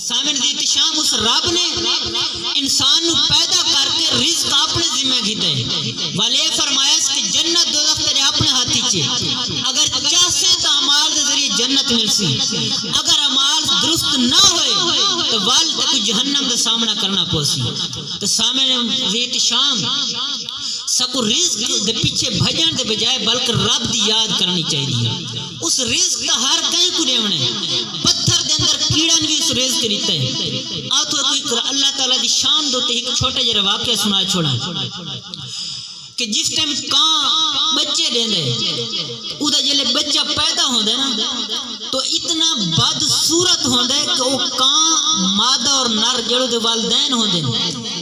سامن دی احتشام اس رب نے انسان نو پیدا کر کے رزق اپنے ذمہ کیتا ہے والے فرمایا اس کہ جنت دوزخ تیرے اپنے ہاتھی چے اگر چاہے تو اعمال دے ذریعے جنت ملسی اگر اعمال درست نہ ہوئے تو وال تے کوئی جہنم دا سامنا کرنا پوسی تو سامن دی احتشام سکو رزق دے پیچھے بھجن دے بجائے بلکہ رب دی یاد کرنی چاہیے اس رزق کا ہر کہیں کو دیونے پتھر دے اندر کیڑن بھی اس رزق دیتا ہے آتو کوئی اللہ تعالیٰ دی شان دوتے ایک چھوٹا جرا واقعہ سنا چھوڑا کہ جس ٹائم کان بچے دیں دے ادھا جلے بچہ پیدا ہوں دے نا تو اتنا بد صورت ہوں دے کہ وہ کان مادہ اور نر جڑو دے والدین ہوں دے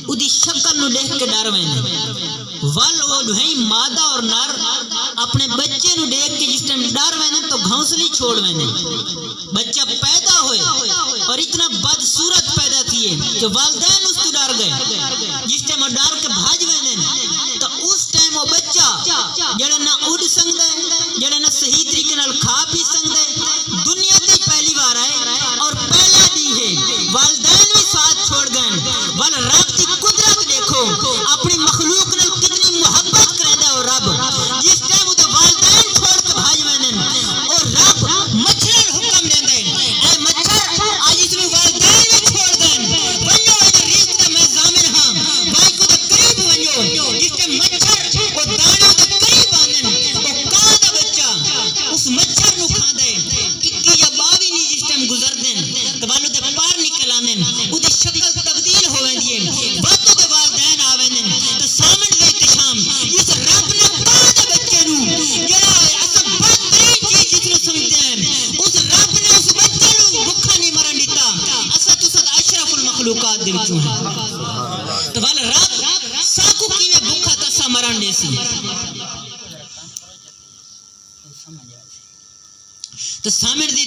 ادھی شکل نو دیکھ کے ڈر وینے وال وہ بھائی مادہ اور نر اپنے بچے نو دیکھ کے جس ٹائم ڈر وینے تو گھونسلی چھوڑ وینے بچہ پیدا ہوئے اور اتنا بد صورت پیدا کیے کہ والدین اس تو ڈر گئے جس ٹائم وہ ڈر کے بھاج وینے تو اس ٹائم وہ بچہ جڑا نہ اڑ سکتا ہے جڑا نہ صحیح طریقے نال کھا پی سکتا ہے دنیا تے پہلی بار آئے اور پہلا دی ہے والدین بھی ساتھ چھوڑ گئے وال رب دی قدرت دیکھو اپنی مخلوق نال کتنی محبت کردا ہے رب جس ٹائم تے والدین چھوڑ کے بھاج وینے اور رب مچھر حکم دیندا ہے اے مچھر اج اس نو والدین بھی چھوڑ دین ونجو اے رزق دا میں ضامن ہاں بھائی کو دے قریب ونجو جس ٹائم مچھر او دانے دے قریب آندن او کاں دا بچہ اس مچھر نو کھاندا ہے 21 یا 22 نہیں جس ٹائم گزر دین تے والو دے پار نکل آندن او دی شکل تبدیل ہو ویندی ہے باتوں دے والدین آ ویندن تے سامن دے احتشام اس رب نے کاں دے بچے نو جڑا اساں بہترین چیز جس نو سمجھدے ہیں اس رب نے اس بچے نو بھکھا نہیں مرن دیتا اساں تساں اشرف المخلوقات دے وچوں ہیں تو وال رب ساکو کیویں بھکھا تساں مرن دے سی تو سامن دی